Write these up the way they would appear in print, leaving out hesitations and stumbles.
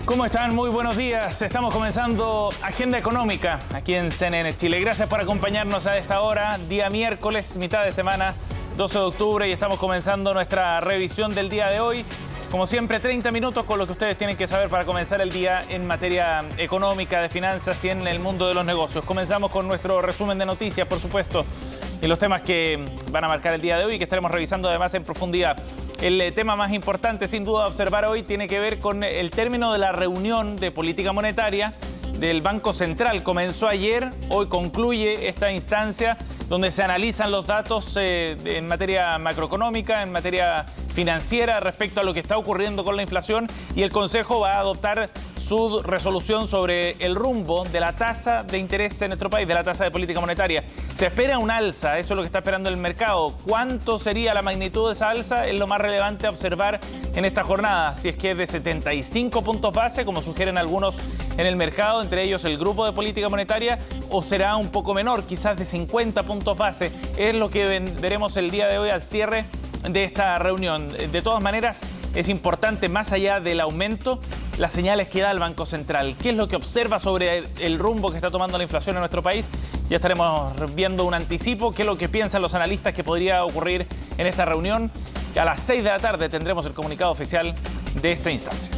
¿Cómo están? Muy buenos días. Estamos comenzando Agenda Económica aquí en CNN Chile. Gracias por acompañarnos a esta hora, día miércoles, mitad de semana, 12 de octubre, y estamos comenzando nuestra revisión del día de hoy. Como siempre, 30 minutos con lo que ustedes tienen que saber para comenzar el día en materia económica, de finanzas y en el mundo de los negocios. Comenzamos con nuestro resumen de noticias, por supuesto, y los temas que van a marcar el día de hoy y que estaremos revisando además en profundidad. El tema más importante, sin duda, a observar hoy tiene que ver con el término de la reunión de política monetaria del Banco Central. Comenzó ayer, hoy concluye esta instancia donde se analizan los datos en materia macroeconómica, en materia financiera respecto a lo que está ocurriendo con la inflación, y el Consejo va a adoptar su resolución sobre el rumbo de la tasa de interés en nuestro país, de la tasa de política monetaria. Se espera un alza, eso es lo que está esperando el mercado. ¿Cuánto sería la magnitud de esa alza? Es lo más relevante a observar en esta jornada. Si es que es de 75 puntos base, como sugieren algunos en el mercado, entre ellos el Grupo de Política Monetaria, o será un poco menor, quizás de 50 puntos base. Es lo que veremos el día de hoy al cierre de esta reunión. De todas maneras, es importante, más allá del aumento, las señales que da el Banco Central. ¿Qué es lo que observa sobre el rumbo que está tomando la inflación en nuestro país? Ya estaremos viendo un anticipo, qué es lo que piensan los analistas que podría ocurrir en esta reunión. A las 6 de la tarde tendremos el comunicado oficial de esta instancia.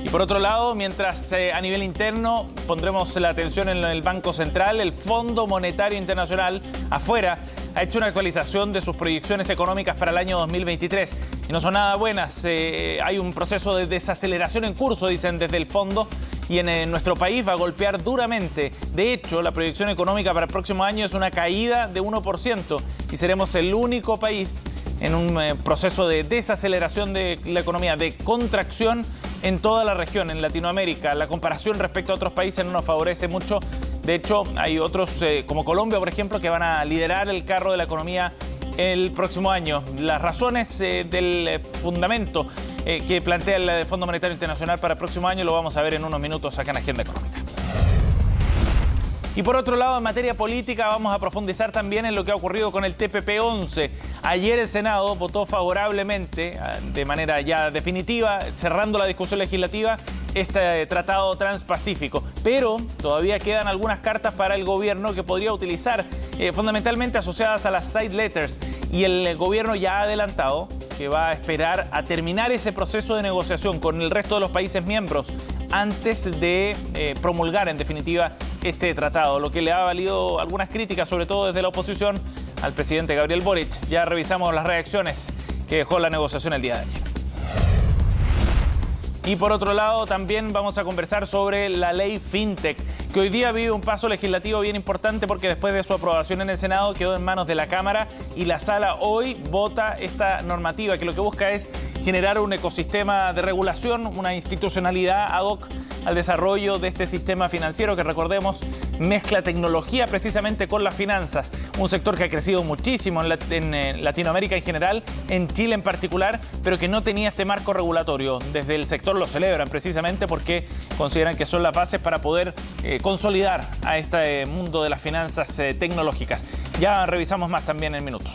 Y por otro lado, mientras a nivel interno pondremos la atención en el Banco Central, el Fondo Monetario Internacional afuera ha hecho una actualización de sus proyecciones económicas para el año 2023. Y no son nada buenas. Hay un proceso de desaceleración en curso, dicen desde el fondo, y en nuestro país va a golpear duramente. De hecho, la proyección económica para el próximo año es una caída de 1%, y seremos el único país en un proceso de desaceleración de la economía, de contracción en toda la región, en Latinoamérica. La comparación respecto a otros países no nos favorece mucho. De hecho, hay otros, como Colombia, por ejemplo, que van a liderar el carro de la economía el próximo año. Las razones del fundamento que plantea el Fondo Monetario Internacional para el próximo año lo vamos a ver en unos minutos acá en Agenda Económica. Y por otro lado, en materia política, vamos a profundizar también en lo que ha ocurrido con el TPP-11. Ayer el Senado votó favorablemente, de manera ya definitiva, cerrando la discusión legislativa, este tratado transpacífico. Pero todavía quedan algunas cartas para el gobierno que podría utilizar, fundamentalmente asociadas a las side letters. Y el gobierno ya ha adelantado que va a esperar a terminar ese proceso de negociación con el resto de los países miembros antes de promulgar, en definitiva, este tratado, lo que le ha valido algunas críticas, sobre todo desde la oposición, al presidente Gabriel Boric. Ya revisamos las reacciones que dejó la negociación el día de ayer. Y por otro lado, también vamos a conversar sobre la ley FinTech, que hoy día vive un paso legislativo bien importante porque después de su aprobación en el Senado quedó en manos de la Cámara, y la Sala hoy vota esta normativa que lo que busca es generar un ecosistema de regulación, una institucionalidad ad hoc al desarrollo de este sistema financiero que, recordemos, mezcla tecnología precisamente con las finanzas. Un sector que ha crecido muchísimo en Latinoamérica en general, en Chile en particular, pero que no tenía este marco regulatorio. Desde el sector lo celebran precisamente porque consideran que son las bases para poder consolidar a este mundo de las finanzas tecnológicas. Ya revisamos más también en minutos.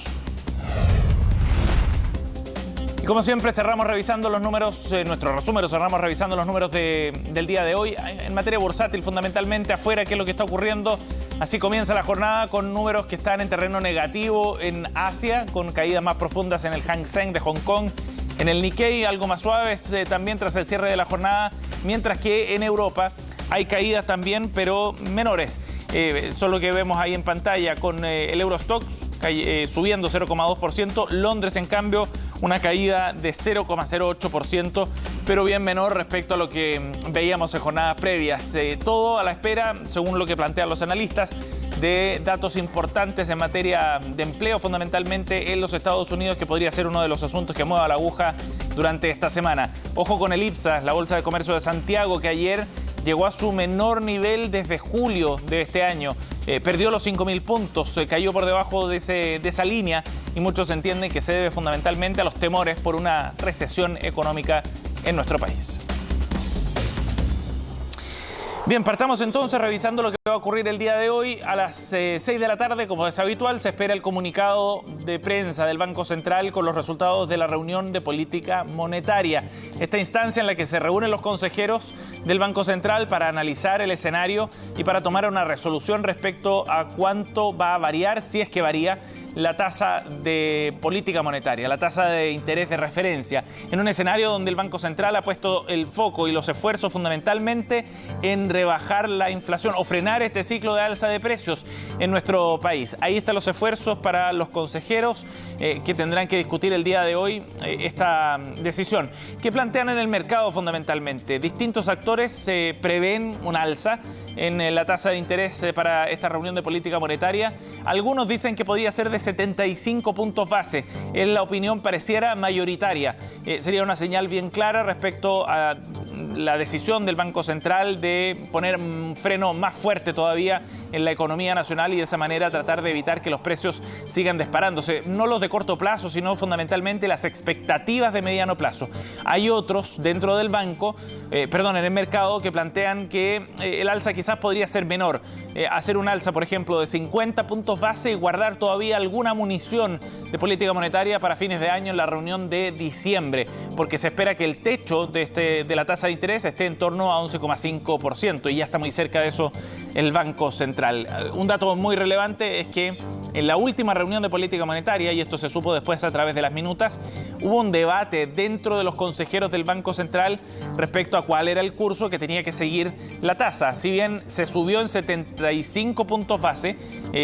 Como siempre, cerramos revisando los números, nuestro resumen, cerramos revisando los números del día de hoy. En materia bursátil, fundamentalmente afuera, ¿qué es lo que está ocurriendo? Así comienza la jornada con números que están en terreno negativo en Asia, con caídas más profundas en el Hang Seng de Hong Kong, en el Nikkei, algo más suaves también tras el cierre de la jornada, mientras que en Europa hay caídas también, pero menores. Solo que vemos ahí en pantalla con el Eurostoxx subiendo 0,2%, Londres, en cambio, una caída de 0,08%, pero bien menor respecto a lo que veíamos en jornadas previas. Todo a la espera, según lo que plantean los analistas, de datos importantes en materia de empleo, fundamentalmente en los Estados Unidos, que podría ser uno de los asuntos que mueva la aguja durante esta semana. Ojo con el IPSA, la Bolsa de Comercio de Santiago, que ayer llegó a su menor nivel desde julio de este año. Perdió los 5.000 puntos, cayó por debajo de esa línea, y muchos entienden que se debe fundamentalmente a los temores por una recesión económica en nuestro país. Bien, partamos entonces revisando lo que va a ocurrir el día de hoy. A las 6 de la tarde, como es habitual, se espera el comunicado de prensa del Banco Central con los resultados de la reunión de política monetaria. Esta instancia en la que se reúnen los consejeros del Banco Central para analizar el escenario y para tomar una resolución respecto a cuánto va a variar, si es que varía, la tasa de política monetaria, la tasa de interés de referencia, en un escenario donde el Banco Central ha puesto el foco y los esfuerzos fundamentalmente en rebajar la inflación o frenar este ciclo de alza de precios en nuestro país. Ahí están los esfuerzos para los consejeros que tendrán que discutir el día de hoy esta decisión. ¿Qué plantean en el mercado fundamentalmente? Distintos actores prevén un alza en la tasa de interés para esta reunión de política monetaria. Algunos dicen que podría ser de 75 puntos base. En la opinión pareciera mayoritaria. Sería una señal bien clara respecto a la decisión del Banco Central de poner un freno más fuerte todavía en la economía nacional y de esa manera tratar de evitar que los precios sigan disparándose. No los de corto plazo, sino fundamentalmente las expectativas de mediano plazo. Hay otros dentro del banco, en el mercado, que plantean que el alza quizás podría ser menor. Hacer un alza, por ejemplo, de 50 puntos base y guardar todavía alguna munición de política monetaria para fines de año en la reunión de diciembre, porque se espera que el techo de la tasa de interés esté en torno a 11,5% y ya está muy cerca de eso el Banco Central. Un dato muy relevante es que en la última reunión de política monetaria, y esto se supo después a través de las minutas, hubo un debate dentro de los consejeros del Banco Central respecto a cuál era el curso que tenía que seguir la tasa. Si bien se subió en 75 puntos base,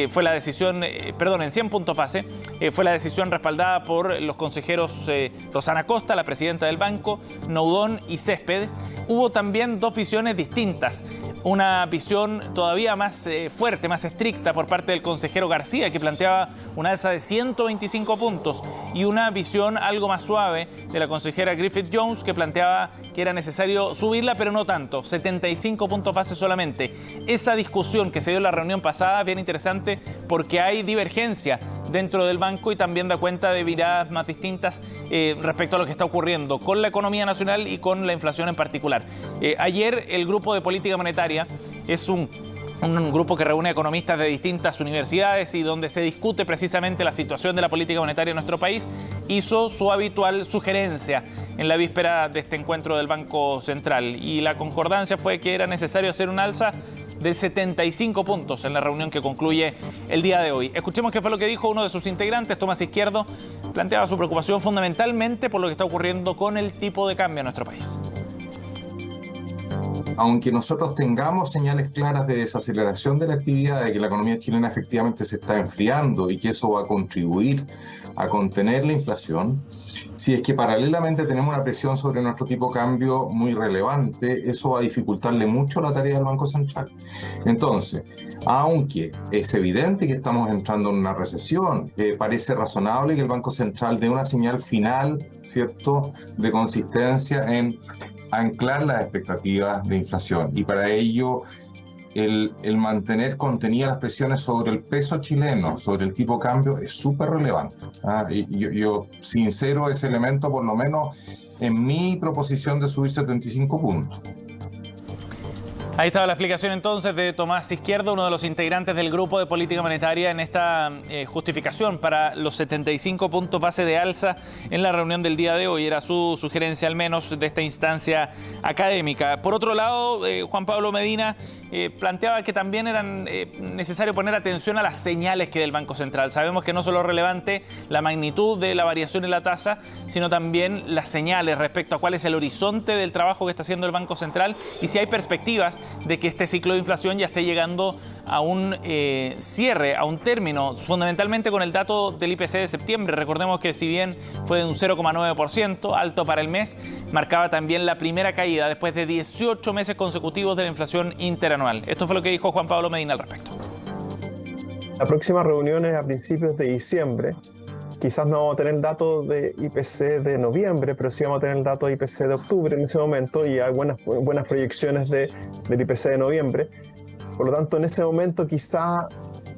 fue la decisión, en 100 puntos base, fue la decisión respaldada por los consejeros Rosana Costa, la presidenta del banco, Noudón y Céspedes. Hubo también dos visiones distintas. Una visión todavía más fuerte, más estricta por parte del consejero García, que planteaba una alza de 125 puntos, y una visión algo más suave de la consejera Griffith Jones, que planteaba que era necesario subirla, pero no tanto, 75 puntos base solamente. Esa discusión que se dio en la reunión pasada es bien interesante porque hay divergencia dentro del banco y también da cuenta de miradas más distintas respecto a lo que está ocurriendo con la economía nacional y con la inflación en particular. Ayer el grupo de política monetaria es un grupo que reúne economistas de distintas universidades y donde se discute precisamente la situación de la política monetaria en nuestro país, hizo su habitual sugerencia en la víspera de este encuentro del Banco Central. Y la concordancia fue que era necesario hacer un alza de 75 puntos en la reunión que concluye el día de hoy. Escuchemos qué fue lo que dijo uno de sus integrantes, Tomás Izquierdo. Planteaba su preocupación fundamentalmente por lo que está ocurriendo con el tipo de cambio en nuestro país. Aunque nosotros tengamos señales claras de desaceleración de la actividad, de que la economía chilena efectivamente se está enfriando y que eso va a contribuir a contener la inflación, si es que paralelamente tenemos una presión sobre nuestro tipo de cambio muy relevante, eso va a dificultarle mucho la tarea del Banco Central. Entonces, aunque es evidente que estamos entrando en una recesión, parece razonable que el Banco Central dé una señal final, ¿cierto?, de consistencia en anclar las expectativas de inflación, y para ello el mantener contenidas las presiones sobre el peso chileno, sobre el tipo de cambio, es súper relevante. Y yo sincero ese elemento, por lo menos en mi proposición de subir 75 puntos. Ahí estaba la explicación entonces de Tomás Izquierdo, uno de los integrantes del grupo de política monetaria, en esta justificación para los 75 puntos base de alza en la reunión del día de hoy. Era su sugerencia, al menos, de esta instancia académica. Por otro lado, Juan Pablo Medina planteaba que también era necesario poner atención a las señales que da el Banco Central. Sabemos que no solo es relevante la magnitud de la variación en la tasa, sino también las señales respecto a cuál es el horizonte del trabajo que está haciendo el Banco Central y si hay perspectivas de que este ciclo de inflación ya esté llegando a un cierre, a un término, fundamentalmente con el dato del IPC de septiembre. Recordemos que si bien fue de un 0,9%, alto para el mes, marcaba también la primera caída después de 18 meses consecutivos de la inflación interanual. Esto fue lo que dijo Juan Pablo Medina al respecto. La próxima reunión es a principios de diciembre. Quizás no vamos a tener el dato de IPC de noviembre, pero sí vamos a tener el dato de IPC de octubre en ese momento, y hay buenas proyecciones del IPC de noviembre. Por lo tanto, en ese momento quizás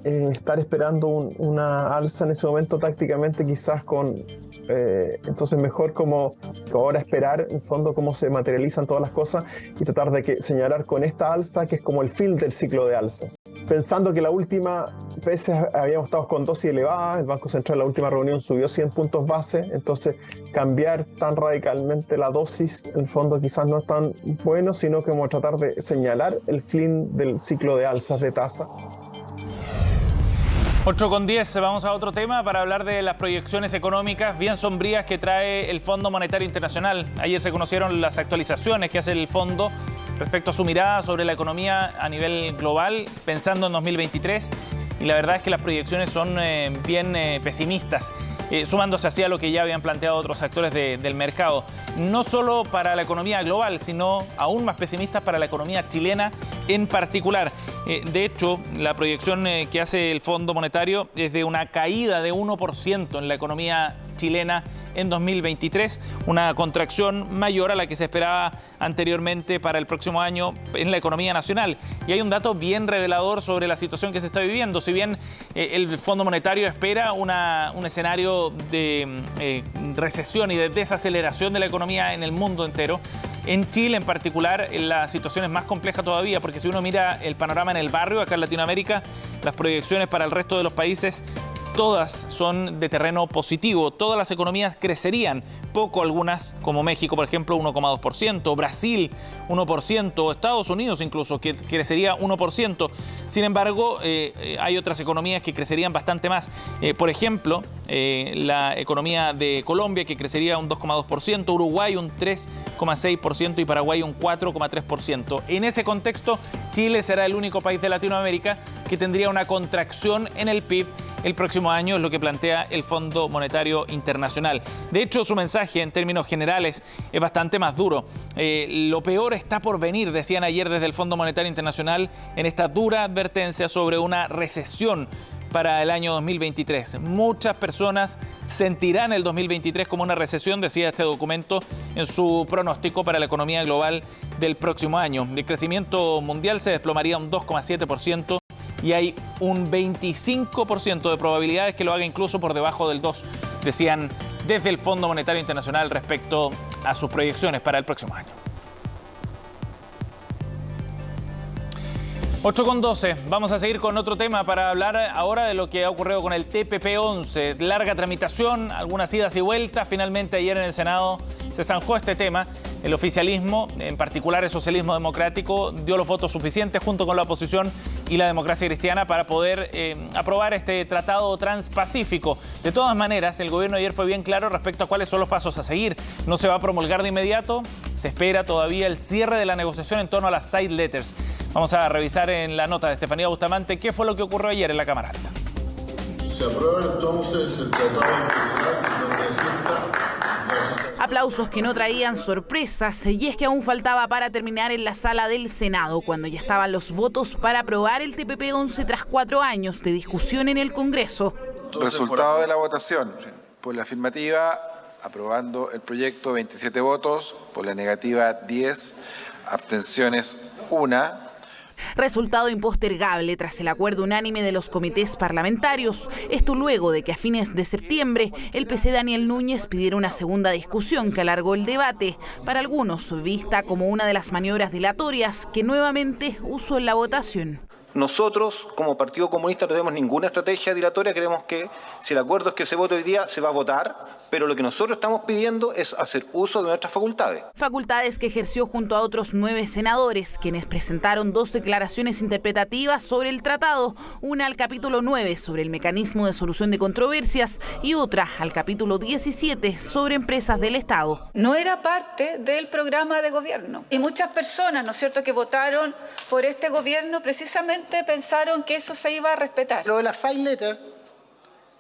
estar esperando una alza en ese momento tácticamente, quizás con Entonces mejor como ahora esperar en fondo cómo se materializan todas las cosas y tratar de señalar con esta alza que es como el fin del ciclo de alzas. Pensando que la última vez habíamos estado con dosis elevadas, el Banco Central en la última reunión subió 100 puntos base, entonces cambiar tan radicalmente la dosis en el fondo quizás no es tan bueno, sino como tratar de señalar el fin del ciclo de alzas de tasa. 8:10, vamos a otro tema para hablar de las proyecciones económicas bien sombrías que trae el Fondo Monetario Internacional. Ayer se conocieron las actualizaciones que hace el fondo respecto a su mirada sobre la economía a nivel global, pensando en 2023, y la verdad es que las proyecciones son bien pesimistas, sumándose así a lo que ya habían planteado otros actores del mercado, no solo para la economía global, sino aún más pesimistas para la economía chilena en particular. De hecho, la proyección que hace el Fondo Monetario es de una caída de 1% en la economía chilena en 2023, una contracción mayor a la que se esperaba anteriormente para el próximo año en la economía nacional. Y hay un dato bien revelador sobre la situación que se está viviendo. Si bien el Fondo Monetario espera un escenario de recesión y de desaceleración de la economía en el mundo entero, en Chile en particular la situación es más compleja todavía, porque si uno mira el panorama en el barrio, acá en Latinoamérica, las proyecciones para el resto de los países todas son de terreno positivo. Todas las economías crecerían, poco algunas, como México, por ejemplo, 1,2%, Brasil 1%, Estados Unidos incluso, que crecería 1%. Sin embargo, hay otras economías que crecerían bastante más. Por ejemplo, la economía de Colombia, que crecería un 2,2%, Uruguay un 3,6% y Paraguay un 4,3%. En ese contexto, Chile será el único país de Latinoamérica que tendría una contracción en el PIB el próximo año, es lo que plantea el Fondo Monetario Internacional. De hecho, su mensaje en términos generales es bastante más duro. Lo peor está por venir, decían ayer desde el Fondo Monetario Internacional, en esta dura advertencia sobre una recesión para el año 2023. Muchas personas sentirán el 2023 como una recesión, decía este documento en su pronóstico para la economía global del próximo año. El crecimiento mundial se desplomaría un 2,7%. Y hay un 25% de probabilidades que lo haga incluso por debajo del 2%, decían desde el Fondo Monetario Internacional respecto a sus proyecciones para el próximo año. 8:12, vamos a seguir con otro tema para hablar ahora de lo que ha ocurrido con el TPP-11. Larga tramitación, algunas idas y vueltas. Finalmente ayer en el Senado se zanjó este tema. El oficialismo, en particular el socialismo democrático, dio los votos suficientes junto con la oposición y la democracia cristiana para poder aprobar este tratado transpacífico. De todas maneras, el gobierno ayer fue bien claro respecto a cuáles son los pasos a seguir. No se va a promulgar de inmediato, se espera todavía el cierre de la negociación en torno a las side letters. Vamos a revisar en la nota de Estefanía Bustamante qué fue lo que ocurrió ayer en la Cámara Alta. Se aprueba entonces el tratado integral donde Aplausos que no traían sorpresas, y es que aún faltaba para terminar en la sala del Senado, cuando ya estaban los votos para aprobar el TPP-11 tras 4 años de discusión en el Congreso. Resultado de la votación: por la afirmativa, aprobando el proyecto, 27 votos, por la negativa 10, abstenciones 1. Resultado impostergable tras el acuerdo unánime de los comités parlamentarios. Esto luego de que a fines de septiembre el PC Daniel Núñez pidiera una segunda discusión que alargó el debate, para algunos vista como una de las maniobras dilatorias que nuevamente usó en la votación. Nosotros, como Partido Comunista, no tenemos ninguna estrategia dilatoria. Creemos que si el acuerdo es que se vote hoy día, se va a votar, pero lo que nosotros estamos pidiendo es hacer uso de nuestras facultades. Facultades que ejerció junto a otros 9 senadores, quienes presentaron 2 declaraciones interpretativas sobre el tratado, una al capítulo 9 sobre el mecanismo de solución de controversias y otra al capítulo 17 sobre empresas del Estado. No era parte del programa de gobierno y muchas personas, ¿no es cierto?, que votaron por este gobierno precisamente pensaron que eso se iba a respetar. Lo de la side letter,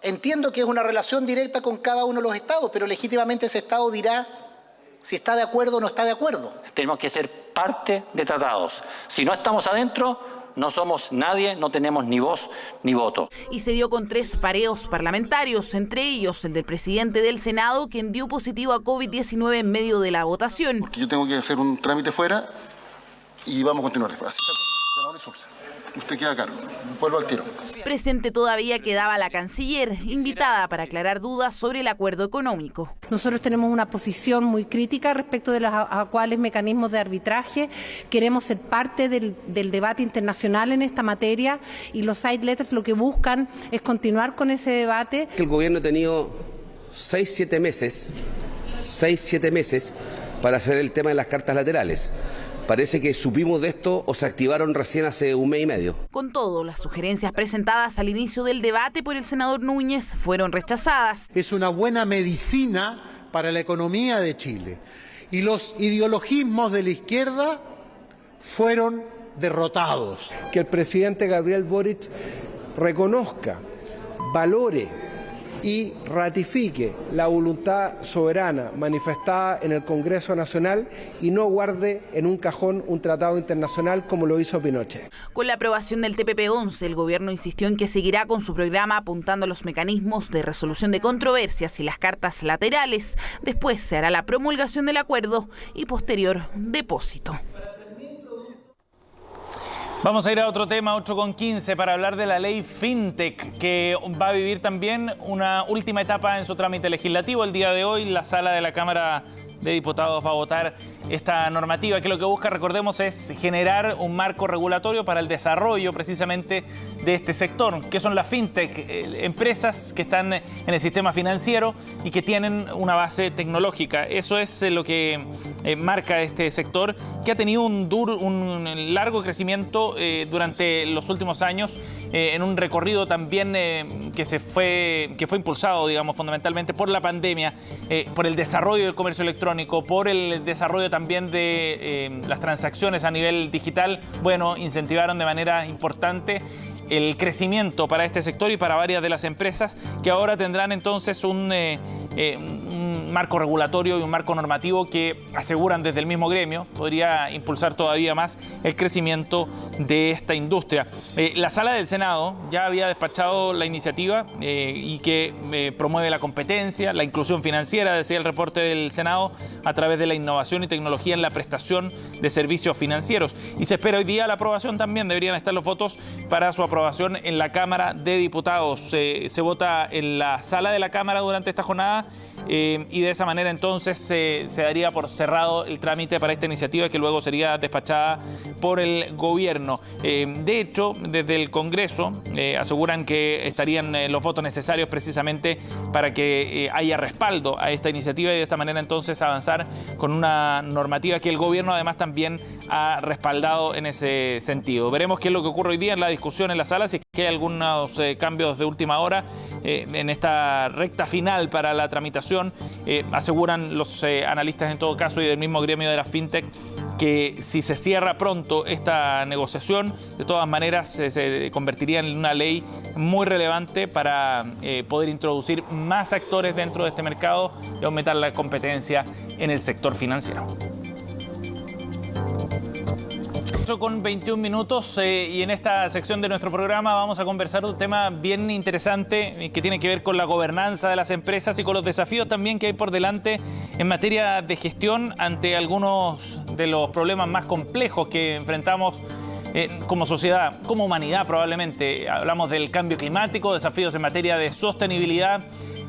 entiendo que es una relación directa con cada uno de los estados, pero legítimamente ese estado dirá si está de acuerdo o no está de acuerdo. Tenemos que ser parte de tratados. Si no estamos adentro, no somos nadie, no tenemos ni voz ni voto. Y se dio con 3 pareos parlamentarios, entre ellos el del presidente del Senado, quien dio positivo a COVID-19 en medio de la votación. Porque yo tengo que hacer un trámite fuera y vamos a continuar después. usted queda a cargo. Vuelvo al tiro. Presente todavía quedaba la canciller, invitada para aclarar dudas sobre el acuerdo económico. Nosotros tenemos una posición muy crítica respecto de los actuales mecanismos de arbitraje. Queremos ser parte del debate internacional en esta materia y los side letters lo que buscan es continuar con ese debate. El gobierno ha tenido 6-7 meses para hacer el tema de las cartas laterales. Parece que supimos de esto o se activaron recién hace un mes y medio. Con todo, las sugerencias presentadas al inicio del debate por el senador Núñez fueron rechazadas. Es una buena medicina para la economía de Chile. Y los ideologismos de la izquierda fueron derrotados. Que el presidente Gabriel Boric reconozca, valore y ratifique la voluntad soberana manifestada en el Congreso Nacional y no guarde en un cajón un tratado internacional como lo hizo Pinochet. Con la aprobación del TPP-11, el gobierno insistió en que seguirá con su programa apuntando a los mecanismos de resolución de controversias y las cartas laterales. Después se hará la promulgación del acuerdo y posterior depósito. Vamos a ir a otro tema, 8:15, para hablar de la ley FinTech, que va a vivir también una última etapa en su trámite legislativo. El día de hoy, la sala de la Cámara de Diputados va a votar esta normativa, que lo que busca, recordemos, es generar un marco regulatorio para el desarrollo precisamente de este sector, que son las FinTech, empresas que están en el sistema financiero y que tienen una base tecnológica. Eso es lo que marca este sector, que ha tenido un largo crecimiento durante los últimos años, en un recorrido también que fue impulsado, digamos, fundamentalmente por la pandemia, por el desarrollo del comercio electrónico, por el desarrollo también de las transacciones a nivel digital. Bueno, incentivaron de manera importante el crecimiento para este sector y para varias de las empresas, que ahora tendrán entonces un marco regulatorio y un marco normativo que aseguran desde el mismo gremio podría impulsar todavía más el crecimiento de esta industria. La Sala del Senado ya había despachado la iniciativa y que promueve la competencia, la inclusión financiera, decía el reporte del Senado, a través de la innovación y tecnología en la prestación de servicios financieros. Y se espera hoy día la aprobación también, deberían estar los votos para su aprobación en la Cámara de Diputados. Se vota en la sala de la Cámara durante esta jornada y de esa manera entonces se daría por cerrado el trámite para esta iniciativa, que luego sería despachada por el gobierno. De hecho, desde el Congreso aseguran que estarían los votos necesarios precisamente para que haya respaldo a esta iniciativa y de esta manera entonces avanzar con una normativa que el gobierno además también ha respaldado en ese sentido. Veremos qué es lo que ocurre hoy día en la discusión en la sala, si es que hay algunos cambios de última hora en esta recta final para la tramitación. Aseguran los analistas en todo caso y del mismo gremio de la FinTech que si se cierra pronto esta negociación, de todas maneras se convertiría en una ley muy relevante para poder introducir más actores dentro de este mercado y aumentar la competencia en el sector financiero. Con 21 minutos y en esta sección de nuestro programa vamos a conversar un tema bien interesante que tiene que ver con la gobernanza de las empresas y con los desafíos también que hay por delante en materia de gestión ante algunos de los problemas más complejos que enfrentamos como sociedad, como humanidad probablemente. Hablamos del cambio climático, desafíos en materia de sostenibilidad,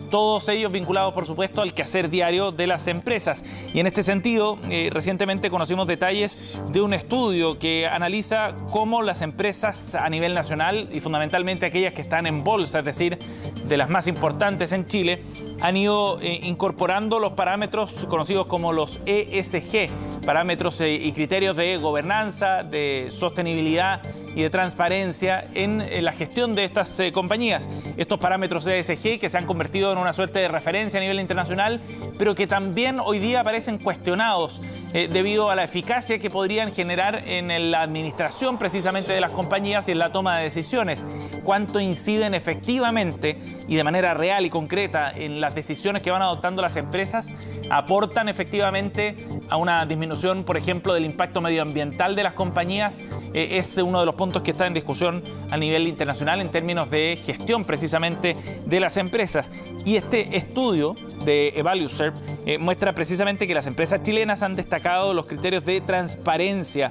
todos ellos vinculados, por supuesto, al quehacer diario de las empresas. Y en este sentido, recientemente conocimos detalles de un estudio que analiza cómo las empresas a nivel nacional y fundamentalmente aquellas que están en bolsa, es decir, de las más importantes en Chile, han ido incorporando los parámetros conocidos como los ESG, parámetros y criterios de gobernanza, de sostenibilidad y de transparencia en la gestión de estas compañías. Estos parámetros ESG que se han convertido en una suerte de referencia a nivel internacional, pero que también hoy día parecen cuestionados debido a la eficacia que podrían generar en la administración precisamente de las compañías y en la toma de decisiones. Cuánto inciden efectivamente y de manera real y concreta en las decisiones que van adoptando las empresas, aportan efectivamente a una disminución, por ejemplo, del impacto medioambiental de las compañías. Es uno de los puntos que está en discusión a nivel internacional en términos de gestión precisamente de las empresas. Y este estudio de Evaluaser muestra precisamente que las empresas chilenas han destacado los criterios de transparencia,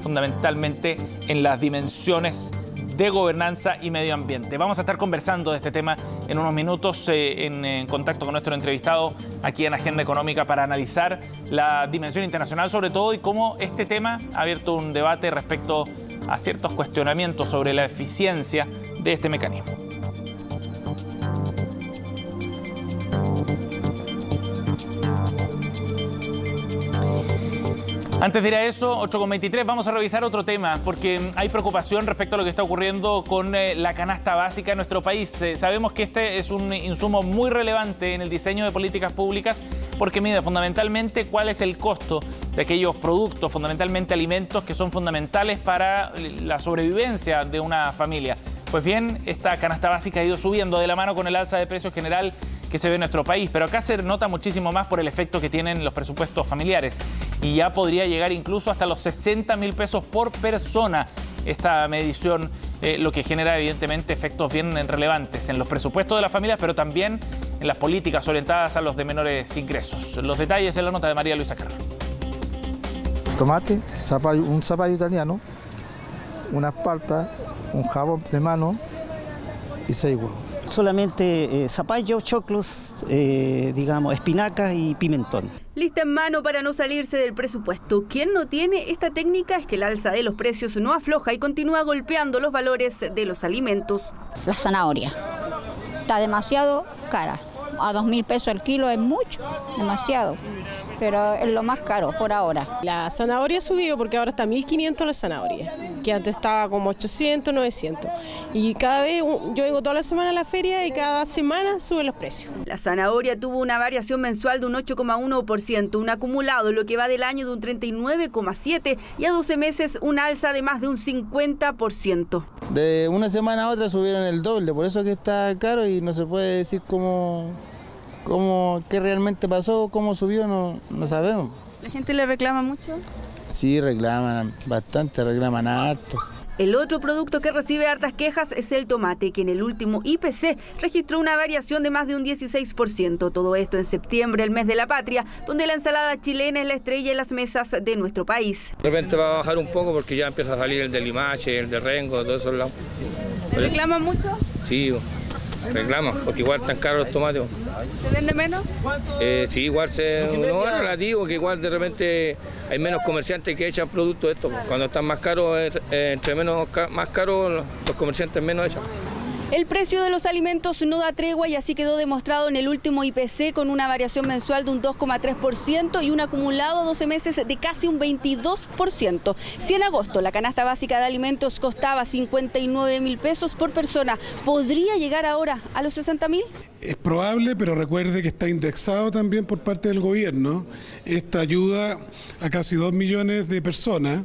fundamentalmente en las dimensiones de Gobernanza y Medio Ambiente. Vamos a estar conversando de este tema en unos minutos en contacto con nuestro entrevistado aquí en Agenda Económica para analizar la dimensión internacional sobre todo y cómo este tema ha abierto un debate respecto a ciertos cuestionamientos sobre la eficiencia de este mecanismo. Antes de ir a eso, 8:23, vamos a revisar otro tema, porque hay preocupación respecto a lo que está ocurriendo con la canasta básica en nuestro país. Sabemos que este es un insumo muy relevante en el diseño de políticas públicas, porque mide fundamentalmente cuál es el costo de aquellos productos, fundamentalmente alimentos, que son fundamentales para la sobrevivencia de una familia. Pues bien, esta canasta básica ha ido subiendo de la mano con el alza de precios general que se ve en nuestro país, pero acá se nota muchísimo más por el efecto que tienen los presupuestos familiares y ya podría llegar incluso hasta los 60.000 pesos por persona esta medición, lo que genera evidentemente efectos bien relevantes en los presupuestos de las familias, pero también en las políticas orientadas a los de menores ingresos. Los detalles en la nota de María Luisa Carrero. Tomate, zapallo, un zapallo italiano, unas paltas, un jabón de mano y 6 huevos. Solamente zapallo, choclos, espinacas y pimentón. Lista en mano para no salirse del presupuesto. Quien no tiene esta técnica es que el alza de los precios no afloja y continúa golpeando los valores de los alimentos. La zanahoria está demasiado cara. A 2.000 pesos el kilo es mucho, demasiado. Pero es lo más caro por ahora. La zanahoria subió porque ahora está 1.500 la zanahoria, que antes estaba como 800, 900. Y cada vez, yo vengo toda la semana a la feria y cada semana suben los precios. La zanahoria tuvo una variación mensual de un 8,1%, un acumulado, lo que va del año de un 39,7% y a 12 meses un alza de más de un 50%. De una semana a otra subieron el doble, por eso que está caro y no se puede decir qué realmente pasó, cómo subió, no sabemos. ¿La gente le reclama mucho? Sí, reclaman bastante, reclaman harto. El otro producto que recibe hartas quejas es el tomate, que en el último IPC registró una variación de más de un 16%. Todo esto en septiembre, el mes de la patria, donde la ensalada chilena es la estrella en las mesas de nuestro país. De repente va a bajar un poco porque ya empieza a salir el de Limache, el de Rengo, todos esos lados. ¿Se reclaman mucho? Sí, reclaman, porque igual están caros los tomates. ¿Se vende menos? Sí, igual no es relativo, que igual de repente hay menos comerciantes que echan productos de estos. Cuando están más caros, más caros, los comerciantes menos echan. El precio de los alimentos no da tregua y así quedó demostrado en el último IPC con una variación mensual de un 2,3% y un acumulado a 12 meses de casi un 22%. Si en agosto la canasta básica de alimentos costaba 59.000 pesos por persona, ¿podría llegar ahora a los 60.000? Es probable, pero recuerde que está indexado también por parte del gobierno. Esta ayuda a casi 2 millones de personas,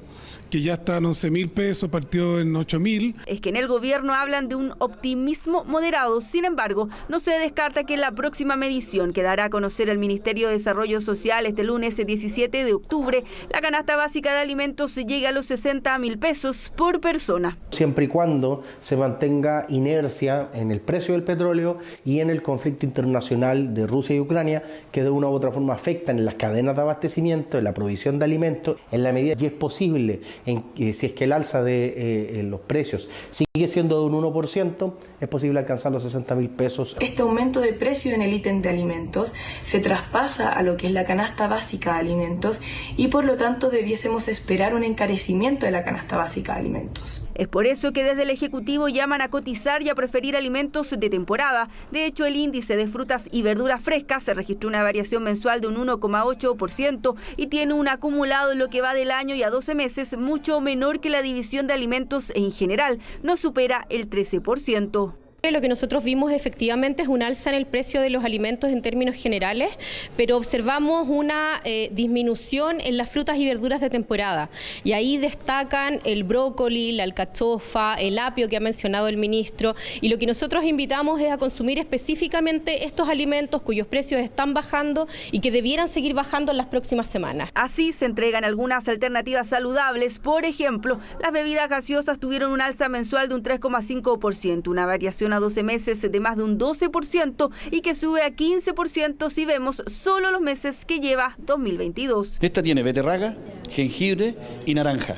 que ya está en 11.000 pesos, partió en 8.000. Es que en el gobierno hablan de un optimismo moderado. Sin embargo, no se descarta que en la próxima medición que dará a conocer el Ministerio de Desarrollo Social este lunes 17 de octubre, la canasta básica de alimentos llegue a los 60.000 pesos por persona. Siempre y cuando se mantenga inercia en el precio del petróleo y en el conflicto internacional de Rusia y Ucrania, que de una u otra forma afectan en las cadenas de abastecimiento, en la provisión de alimentos, en la medida que es posible. Si es que el alza de los precios sigue siendo de un 1%, es posible alcanzar los 60.000 pesos. Este aumento de precio en el ítem de alimentos se traspasa a lo que es la canasta básica de alimentos y por lo tanto debiésemos esperar un encarecimiento de la canasta básica de alimentos. Es por eso que desde el Ejecutivo llaman a cotizar y a preferir alimentos de temporada. De hecho, el índice de frutas y verduras frescas se registró una variación mensual de un 1,8% y tiene un acumulado en lo que va del año y a 12 meses mucho menor que la división de alimentos en general, no supera el 13%. Lo que nosotros vimos efectivamente es un alza en el precio de los alimentos en términos generales, pero observamos una disminución en las frutas y verduras de temporada. Y ahí destacan el brócoli, la alcachofa, el apio que ha mencionado el ministro. Y lo que nosotros invitamos es a consumir específicamente estos alimentos cuyos precios están bajando y que debieran seguir bajando en las próximas semanas. Así se entregan algunas alternativas saludables. Por ejemplo, las bebidas gaseosas tuvieron un alza mensual de un 3,5%, una variación a 12 meses de más de un 12% y que sube a 15% si vemos solo los meses que lleva 2022. Esta tiene beterraga, jengibre y naranja.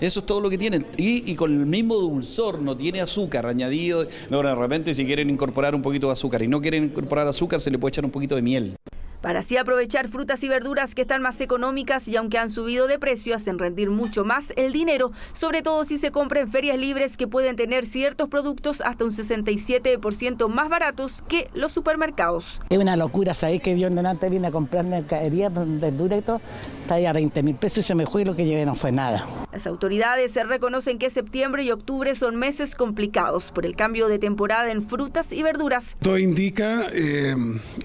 Eso es todo lo que tienen. Y con el mismo dulzor, no tiene azúcar añadido. No, de repente si quieren incorporar un poquito de azúcar y no quieren incorporar azúcar, se le puede echar un poquito de miel. Para así aprovechar frutas y verduras que están más económicas y aunque han subido de precio, hacen rendir mucho más el dinero, sobre todo si se compra en ferias libres que pueden tener ciertos productos hasta un 67% más baratos que los supermercados. Es una locura, ¿sabéis que Dios delante viene a comprar mercadería, verdura y todo? Está ahí a 20.000 pesos y se me fue y lo que llevé no fue nada. Las autoridades se reconocen que septiembre y octubre son meses complicados por el cambio de temporada en frutas y verduras. Todo indica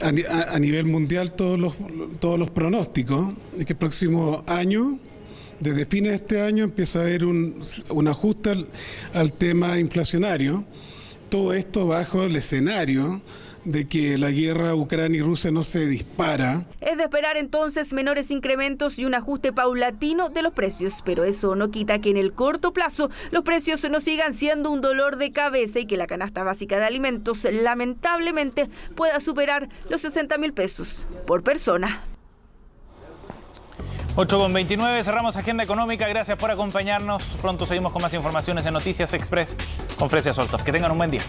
a nivel mundial todos los pronósticos de que el próximo año, desde fines de este año, empieza a haber un ajuste al tema inflacionario. Todo esto bajo el escenario de que la guerra Ucrania y Rusia no se dispara. Es de esperar entonces menores incrementos y un ajuste paulatino de los precios, pero eso no quita que en el corto plazo los precios no sigan siendo un dolor de cabeza y que la canasta básica de alimentos lamentablemente pueda superar los 60.000 pesos por persona. 8:29, cerramos Agenda Económica. Gracias por acompañarnos. Pronto seguimos con más informaciones en Noticias Express con Fresia Soltov. Que tengan un buen día.